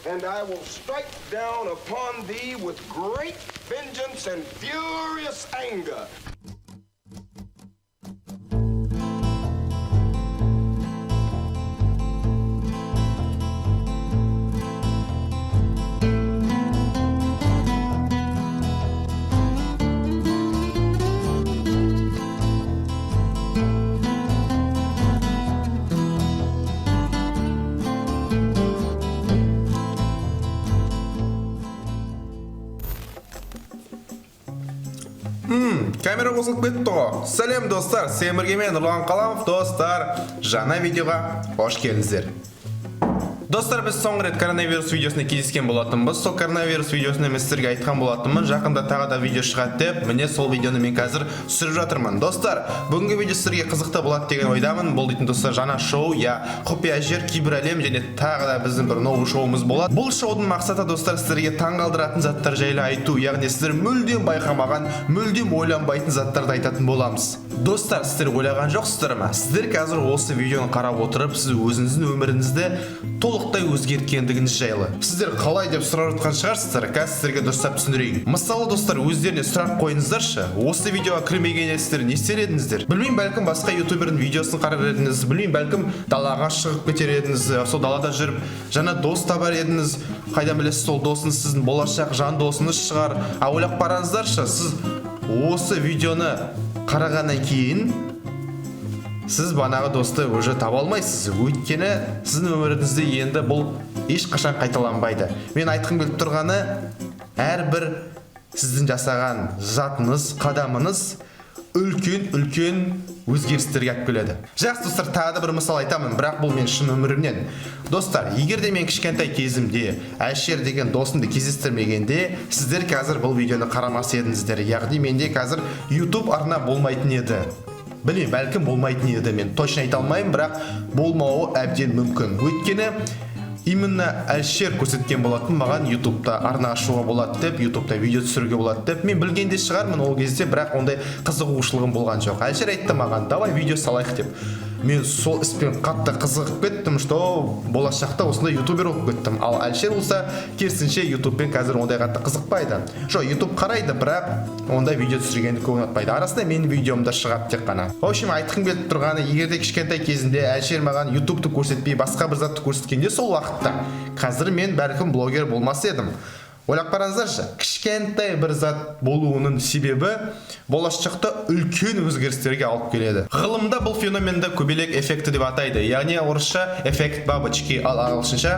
and I will strike down upon thee with great vengeance and furious anger. Камера қосылып кетті ғой. Сәлем достар, сен бірге мен Нұрлан Қаламов. Достар, жаңа видеоға қош келдіңіздер. Достар, біз соңғы рет коронавирус видеосына кездескен болатынбыз. Сол коронавирус видеосына мен сіздерге айтқан болатынмын. Жақында тағы да видео шығады деп, міне сол видеоны мен қазір түсіріп жатырмын. Достар, бүгінгі видео сіздерге қызықты болады деген ойдамын. Бұл дейтін достар жаңа шоу, құпия жер, кибер әлем және тағы да біздің бір новый шоуымыз болады. Бұл шоудың мақсаты достар сіздерге таңғалдыратын заттар жайлы айту, яғни сіздер мүлдем байқамаған, мүлдем ойланбайтын заттарды айтатын боламыз. Достар, сіздер ойлаған жоқсыздар ма? Сіздер қазір осы видеоны қарап отырып, сіз өзіңіздің өміріңізді толықтай өзгерткендігіңіз жайлы сіздер қалай деп сұрап жатқан шығарсыздар. Қазір сіздерге дұрыстап түсіндірейін. Мысалы достар, өздеріне сұрақ қойыңыздаршы. Осы видеоға кірмегенде сіздер не істер едіңіздер? Білмеймін, бәлкім басқа ютубердің видеосын қарар едіңіз. Білмеймін, бәлкім далаға шығып кетер едіңіз. Сол далада жүріп жаңа дос табар едіңіз. Қайдан білесіз, сол досыңыз сіздің болашақ жан досыңыз шығар. Ойлап қараңыздаршы, сіз осы видеоны қарағаннан кейін сіз банағы досты уже таба алмайсыз. Өйткені сіздің өміріңізде енді бұл ешқашан қайталанбайды. Мен айтқым келіп тұрғаны, әрбір сіздің жасаған затыңыз, қадамыңыз үлкен өзгерістерге алып келеді. Жақсы достар, тағы да бір мысал айтамын, бірақ бұл мен шын өмірімнен. Достар, егер де мен кішкентай кезімде Әлшер деген досымды кездестірмегенде, сіздер қазір бұл видеоны қарамас едіңіздер. Яғни менде қазір YouTube арна болмайтын еді. Білмеймін, бәлкім болмайтын еді, мен точно айта алмаймын, бірақ болмауы әбден мүмкін. Өйткені именно Әлшер көрсеткен болатын маған YouTube'да арна ашуға болады деп, YouTube'да видео түсіруге болады деп. Мен білгенде шығармын ол кезде, бірақ ондай қызығушылығым болған жоқ. Әлшер айтты маған, давай видео салайық деп. Мен сол іспен қатты қызығып кеттім, что болашақта осындай ютубер болып кеттім. Ал Әлшер болса, керісінше ютубпен қазір ондай қатты қызықпайды. Ютуб қарайды, бірақ ондай видео түсіргенді көп ұнатпайды. Арасында менің видеомда шығады тек қана. В общем, айтқым келіп тұрғаны, егерде кішкентай кезінде Әлшер маған ютубты көрсетпей, басқа бір затты көрсеткенде, сол уақытта қазір мен бәлкім блогер болмас едім. Ойлап қараңыздаршы, кішкентай бір зат болуының себебі болашақта үлкен өзгерістерге алып келеді. Ғылымда бұл феноменді көбелек эффекті деп атайды, яғни орысша эффект бабочки, ал ағылшынша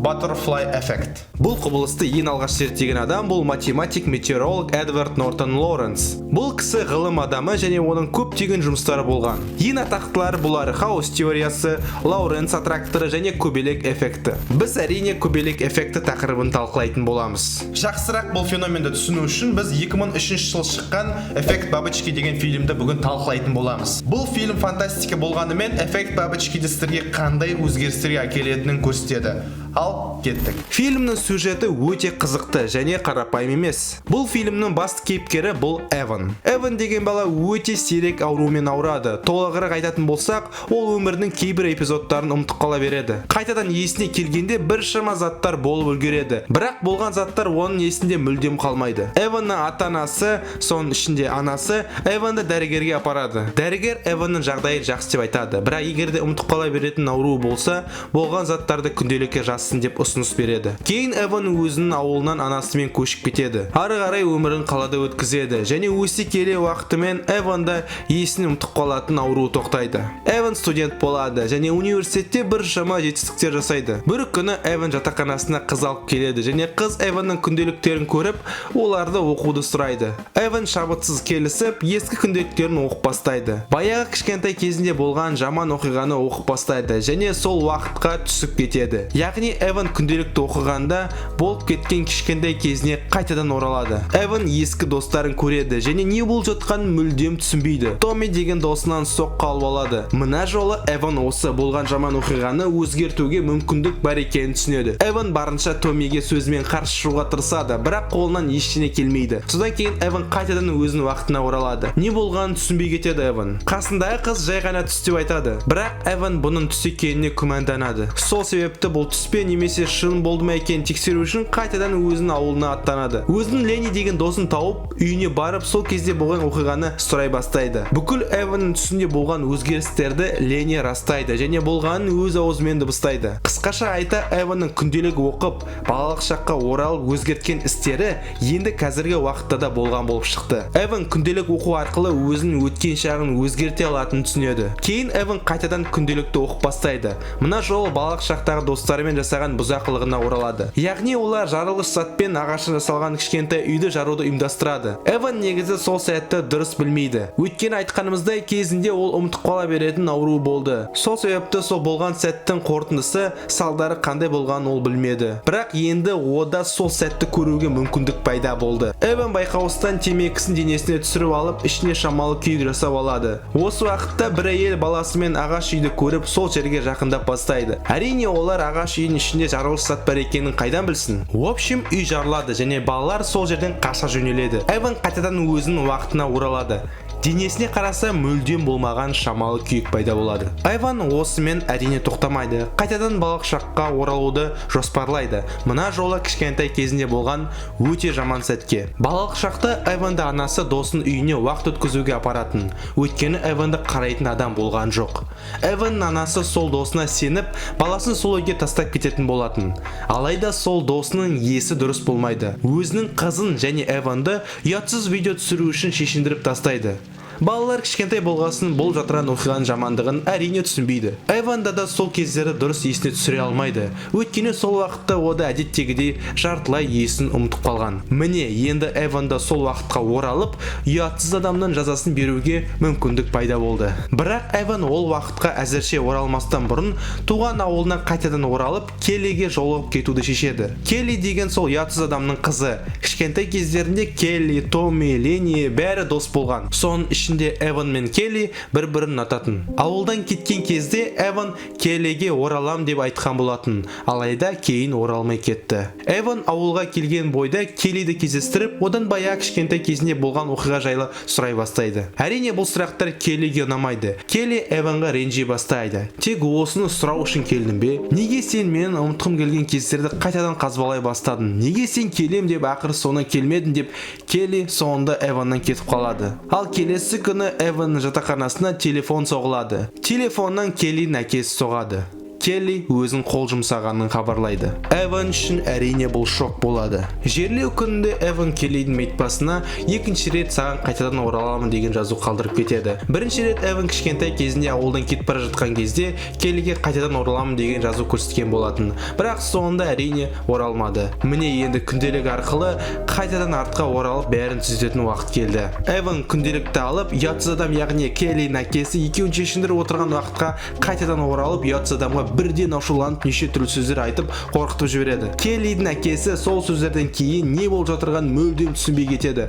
butterfly effect. Бұл құбылысты ең алғаш зерттеген адам бұл математик метеоролог Эдвард Нортон Лоренс. Бұл кісі ғылым адамы және оның көптеген жұмыстары болған. Ең атақтылары бұлар хаос теориясы, Лоренс аттракторы және көбелек эффекті. Біз әрине көбелек эффекті тақырыбын талқылайтын боламыз. Жақсырақ бұл феноменді түсіну үшін біз 2003 жыл шыққан «Эффект бабочки» деген фильмді бүгін талқылайтын боламыз. Бұл фильм фантастика болғанымен «Эффект бабочки» сіздерге қандай өзгерістерге әкелетінін көрсетеді. Ал кеттік. Фильмнің сюжеті өте қызықты және қарапайым емес. Бұл фильмнің басты кейіпкері бұл Эван. Эван деген бала өте сирек аурумен ауырады. Толығырақ айтатын болсақ, ол өмірінің кейбір эпизодтарын ұмытып қала береді. Қайтадан есіне келгенде біршама заттар болып үлгереді. Бірақ болған заттар оның есінде мүлдем қалмайды. Эванның ата-анасы, соның ішінде анасы, Эванды дәрігерге апарады. Дәрігер Эванның жағдайы жақсы деп айтады. Бірақ егерде ұмытып қала беретін ауруы болса, болған заттарды күнделікке деп ұсыныс береді. Кейін Эван өзінің ауылынан анасымен көшіп кетеді. Ары қарай өмірін қалада өткізеді және өсе келе уақытымен Эванда есін ұмытып қалатын ауруы тоқтайды. Эван студент болады және университетте біршама жетістіктер жасайды. Бір күні Эван жатақханасына қыз алып келеді және қыз Эванның күнделіктерін көріп, оларды оқуды сұрайды. Эван шабытсыз келісіп, ескі күнделіктерін оқып бастайды. Баяғы кішкентай кезінде болған жаман оқиғаны оқып бастайды және сол уақытқа түсіп кетеді. Яғни Эван күнделікті оқығанда болып кеткен кішкентай кезіне қайтадан оралады. Эван ескі достарын көреді және не болып жатқанын мүлдем түсінбейді. Томми деген досынан соққы алып алады. Мына жолы Эван осы болған жаман оқиғаны өзгертуге мүмкіндік бар екенін түсінеді. Эван барынша Томмиге сөзімен қарсы шығуға тырысады, бірақ қолынан ештеңе келмейді. Содан кейін Эван қайтадан өзінің уақытына оралады. Не болғанын түсінбей кетеді Эван. Қасындағы қыз жай ғана түс деп айтады. Бірақ Эван бұның түс екеніне күмәнданады. Сол себепті бұл түспен бе немесе шын болды ма екенін тексеру үшін қайтадан өзінің ауылына аттанады. Өзінің Ленни деген досын тауып, үйіне барып сол кезде болған оқиғаны сұрай бастайды. Бүкіл Эванның түсінде болған өзгерістерді Ленни растайды және болғанын өз аузымен дыбыстайды. Қысқаша айта, Эванның күнделік оқып, балалық шаққа оралып өзгерткен істері енді қазіргі уақытта да болған болып шықты. Эван күнделік оқу арқылы өзінің өткен шағын өзгерте алатынын түсінеді. Кейін Эван қайтадан күнделікті оқып бастайды. Мына жолы балалық шақтағы достарымен жасаған бұзақылығына оралады. Яғни олар жарылғыш затпен ағаштан жасалған кішкентай үйді жаруды ұйымдастырады. Эван негізі сол сәтті дұрыс білмейді. Өйткені айтқанымыздай кезінде ол ұмытып қала беретін ауру болды. Сол себепті сол болған сәттің қорытындысы салдары қандай болғанын ол білмеді. Бірақ енді ода сол сәтті көруге мүмкіндік пайда болды. Эван байқаусыздан темекісін денесіне түсіріп алып, ішіне шамалы күйік жасап алады. Осы уақытта бір әйел баласымен ағаш үйді көріп, сол жерге жақындап бастайды. Әрине олар ағаш үйдің ішінде жарылғыш зат бар екенін қайдан білсін? В общем, үй жарылады және балалар сол жерден қаша жөнеледі. Эван қайтадан өзінің уақытына оралады. Денесіне қараса мүлдем болмаған шамалы күйік пайда болады. Эван осымен әрине тоқтамайды. Қайтадан балалық шаққа оралуды жоспарлайды. Мына жолы кішкентай кезінде болған өте жаман сәтке. Балалық шақта Эванды анасы досын үйіне уақыт өткізуге апаратын. Өйткені Эванды қарайтын адам болған жоқ. Эванның анасы сол досына сеніп, баласын сол үйге тастап кететін болатын. Алайда сол досының есі дұрыс болмайды. Өзінің қызын және Эванды ұятсыз видео түсіру үшін шешіндіріп тастайды. Балалар кішкентай болғасын бұл жатыран оқиғаның жамандығын әрине түсінбейді. Эванда да сол кездері дұрыс есіне түсіре алмайды. Өйткені сол уақытта ода әдеттегідей жартылай есін ұмытып қалған. Міне, енді Эванда сол уақытқа оралып, ұятсыз адамның жазасын беруге мүмкіндік пайда болды. Бірақ Эван ол уақытқа әзірше оралмастан бұрын туған ауылына қайтадан оралып, Келлиге жолығып кетуді шешеді. Келли деген сол ұятсыз адамның қызы. Кішкентай кездерінде Келли, Томми, Ленни бәрі дос болған. Соның ішінде Эван мен Келли бір-бірін ұнататын. Ауылдан кеткен кезде Эван Келлиге оралам деп айтқан болатын, алайда кейін оралмай кетті. Эван ауылға келген бойда Келлиді кездестіріп, одан баяғы кішкентай кезінде болған оқиға жайлы сұрай бастайды. Әрине бұл сұрақтар Келлиге ұнамайды. Келли Эванға ренжи бастайды. Тек осыны сұрау үшін келдің бе? Неге сен менің ұмытқым келген кездерді қайтадан қазбалай бастадың? Неге сен келем деп ақыры соны келмедің деп Келли соңында Эваннан кетіп қалады. Ал келесі күні Эванның жатақханасына телефон соғылады. Телефоннан Келлидің әкесі соғады. Келли өзін қол жұмсағанын хабарлайды. Эван үшін әрине бұл шок болады. Жерлеу күнінде Эван Келлидің мейтпасына екінші рет саған қайтадан ораламын деген жазу қалдырып кетеді. Бірінші рет Эван кішкентай кезінде ауылдан кетіп бара жатқан кезде Келлиге қайтадан ораламын деген жазу көрсеткен болатын. Бірақ соңында әрине оралмады. Міне енді күнделік арқылы қайтадан артқа оралып бәрін түзететін уақыт келді. Эван күнделікті алып, ұятсыз адам яғни Келлидің әкесі екеуін шешіндіріп отырған уақытқа қайтадан оралып, ұятсыз адамға бірден ашуланып неше түрлі сөздер айтып қорқытып жібереді. Келлидің әкесі сол сөздерден кейін не болып жатырғанын мүлдем түсінбей кетеді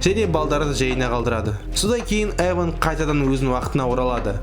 және балдарды жайына қалдырады. Содан кейін Эван қайтадан өзінің уақытына оралады.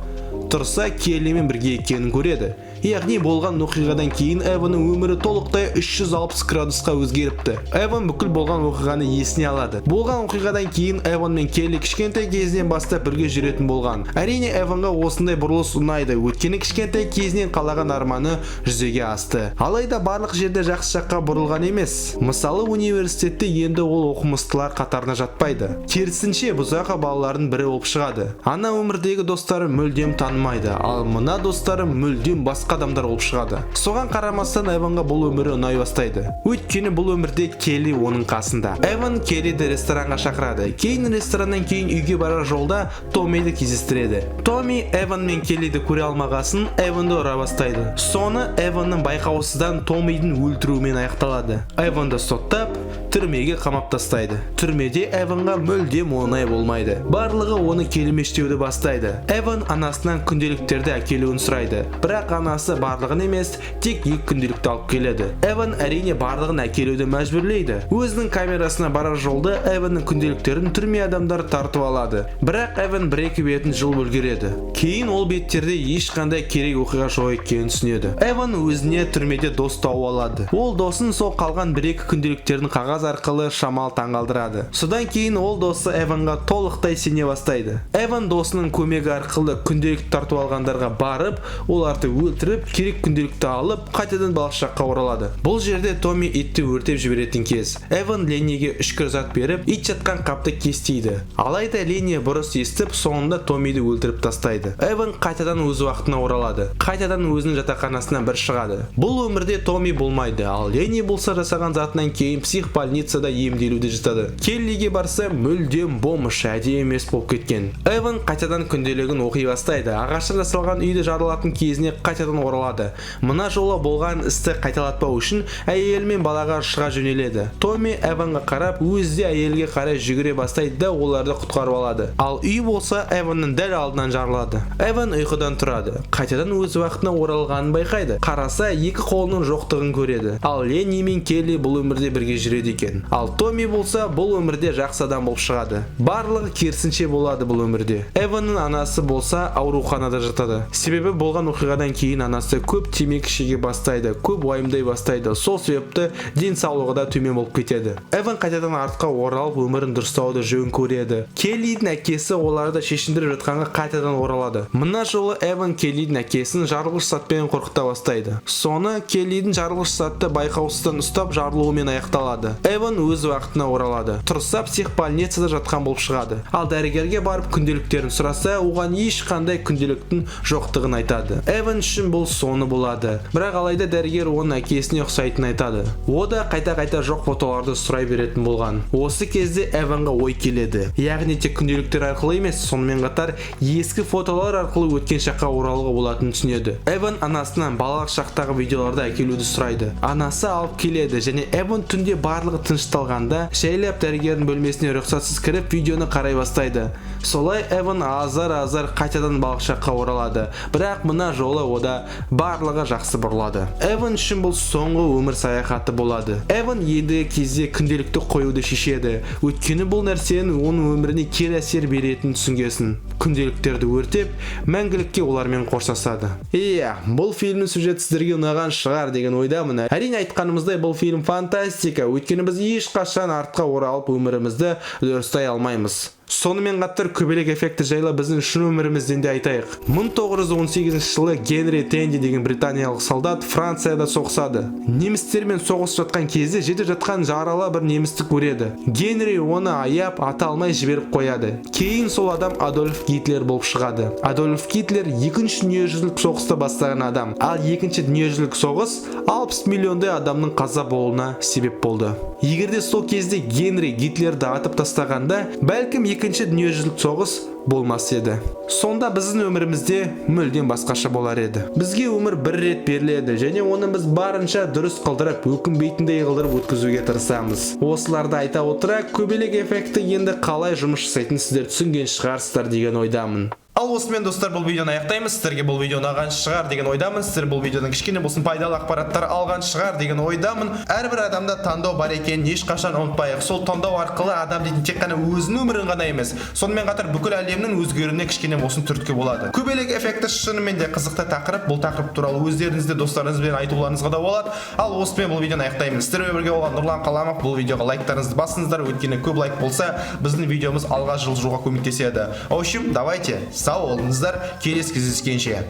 Тұрса Келлимен бірге екенін көреді. Яғни болған оқиғадан кейін Эванның өмірі толықтай 360 градусқа өзгеріпті. Эван бүкіл болған оқиғаны есіне алады. Болған оқиғадан кейін Эван мен Келли кішкентай кезінен бастап бірге жүретін болған. Әрине Эванға осындай бұрылыс ұнайды, өйткені кішкентай кезінен қалаған арманы жүзеге асты. Алайда барлық жерде жақсы жаққа бұрылған емес. Мысалы университетте енді ол оқымыстылар қатарына жатпайды. Керісінше бұзақы балалардың бірі болып шығады. Ана өмірдегі достары мүлдем танымайды, ал мына достары мүлдем басқа адамдар болып шығады. Соған қарамастан Эванға бұл өмірі ұнай бастайды. Өйткені бұл өмірде Келли оның қасында. Эван Келлиді ресторанға шақырады. Кейін рестораннан кейін үйге барар жолда Томмиді кездестіреді. Томми Эван мен Келлиді көре алмағасын Эванды ұра бастайды. Соны Эванның байқаусыздан Томмидің өлтіруімен аяқталады. Эванды соттап, түрмеге қамап тастайды. Түрмеде Эванға мүлдем оңай болмайды. Барлығы оны келмештеуді бастайды. Эван анасынан күнделіктерді әкелуін сұрайды. Бірақ анасы барлығын емес, тек 2 күнделікті алып келеді. Эван әрине барлығын әкелуді мәжбүрлейді. Өзінің камерасына барар жолда Эванның күнделіктерін түрме адамдар тартып алады. Бірақ Эван бір-екі бетін жұлып үлгереді. Кейін ол беттерде ешқандай керек оқиға жоқ екенін түсінеді. Эван өзіне түрмеде дос тауып алады. Ол досын сол қалған бір-екі күнделіктерін қағаз арқылы шамал таңғалдырады. Содан кейін ол досы Эванға толықтай сене бастайды. Эван досының көмегі арқылы күнделік тартып алғандарға барып, оларды өлтіріп, бітіріп, керек күнделікті алып, қайтадан балықшаққа оралады. Бұл жерде Томми итті өртеп жіберетін кез. Эван Ленниге үшкір зат беріп, ит жатқан қапты кестейді. Алайда Ленни бұрыс естіп, соңында Томмиді өлтіріп тастайды. Эван қайтадан өз уақытына оралады. Қайтадан өзінің жатақханасынан бір шығады. Бұл өмірде Томми болмайды, ал Ленни болса жасаған затынан кейін психбольницада емделуде жатады. Келлиге барса мүлдем бомж, әдейі емес болып кеткен. Эван қайтадан күнделігін оқи бастайды. Ағаштан жасалған үйді жарылатын кезіне қайтадан оралады. Мына жолы болған істі қайталатпау үшін әйел мен балаға шыға жөнеледі. Томми Эванға қарап, өзі әйелге қарай жүгіре бастайды да оларды құтқарып алады. Ал үй болса Эванның дәл алдынан жарылады. Эван ұйқыдан тұрады. Қайтадан өз уақытына оралғанын байқайды. Қараса, екі қолының жоқтығын көреді. Ал Ленни мен Келли бұл өмірде бірге жүреді екен. Ал Томми болса бұл өмірде жақсы адам болып шығады. Барлығы керісінше болады бұл өмірде. Эванның анасы болса ауруханада жатады. Себебі болған оқиғадан кейін анасы көп темекі шеге бастайды, көп уайымдай бастайды. Сол себепті денсаулығы да төмен болып кетеді. Эван қайтадан артқа оралып өмірін дұрыстауды жөн көреді. Келлидің әкесі оларды шешіндіріп жатқанға қайтадан оралады. Мына жолы Эван Келлидің әкесін жарылғыш затпен қорқыта бастайды. Соны Келлидің жарылғыш затты байқаусыздан ұстап жарылуымен аяқталады. Эван өз уақытына оралады. Тұрса психбольницада жатқан болып шығады. Ал дәрігерге барып күнделіктерін сұраса, оған ешқандай күнделіктің жоқтығын айтады. Эван үшін бұл соны болады. Бірақ алайда дәрігер оның әкесіне ұқсайтын айтады. О да қайта-қайта жоқ фотоларды сұрай беретін болған. Осы кезде Эванға ой келеді. Яғни тек күнделіктер арқылы емес, сонымен қатар ескі фотолар арқылы өткен шаққа оралуға болатынын түсінеді. Эван анасынан балалық шақтағы видеоларды әкелуді сұрайды. Анасы алып келеді және Эван түнде барлығы тынышталғанда жайлап дәрігердің бөлмесіне рұқсатсыз кіріп видеоны қарай бастайды. Солай Эван азар-азар қайтадан балықшаққа оралады. Бірақ мына жолы ода барлығы жақсы бұрылады. Эван үшін бұл соңғы өмір саяхаты болады. Эван ендігі кезде күнделікті қоюды шешеді. Өйткені бұл нәрсенің оның өміріне кері әсер беретінін түсінгесін. Күнделіктерді өртеп, мәңгілікке олармен қоштасады. Бұл фильмнің сюжеті сіздерге ұнаған шығар деген ойдамын. Әрине айтқанымыздай бұл фильм фантастика. Өйткені біз ешқашан артқа оралып өмірімізді дұрыстай алмаймыз. Сонымен қатар көбелек эффекті жайлы біздің шын өмірімізден де айтайық. 1918 жылы Генри Тенди деген британиялық солдат Францияда соғысады. Немістермен соғысып жатқан кезде жетіп жатқан жаралы бір немісті көреді. Генри оны аяп ата алмай жіберіп қояды. Кейін сол адам Адольф Гитлер болып шығады. Адольф Гитлер екінші дүниежүзілік соғысты бастаған адам. Ал екінші дүниежүзілік соғыс 60 миллиондай адамның қаза болуына себеп болды. Егерде сол кезде Генри Гитлерді атып тастағанда, бәлкім екінші дүниежүзілік соғыс болмас еді. Сонда біздің өмірімізде мүлдем басқаша болар еді. Бізге өмір бір рет беріледі және оны біз барынша дұрыс қылдырып, өкінбейтіндей қылдырып өткізуге тырысамыз. Осыларды айта отыра, көбелек эффекті енді қалай жұмыс жасайтынын сіздер түсінген шығарсыздар деген ойдамын. Ал осымен достар, бұл видеоны аяқтаймыз. Сіздерге бұл видео ұнаған шығар деген ойдамын. Сіздер бұл видеодан кішкене болсын пайдалы ақпараттар алған шығар деген ойдамын. Әрбір адамда таңдау бар екенін ешқашан ұмытпайық. Сол таңдау арқылы адам дейтін тек қана өзінің өмірін ғана емес, сонымен қатар бүкіл әлемнің өзгеруіне кішкене болсын түрткі болады. Көбелек эффекті шынымен де қызықты тақырып. Бұл тақырып туралы өздеріңізде достарыңызбен айтуларыңызға да болады. Ал осымен бұл видеоны аяқтаймыз. Сіздермен бірге болған Нұрлан Қаламов. Бұл видеоға лайктарыңызды басыңыздар, өйткені көп лайк болса, біздің видеомыз алға жылжуға көмектеседі. В общем, давайте сау болыңыздар, келесі кездескенше.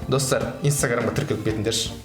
Достар, инстаграмға тіркеліп кетіңдерші.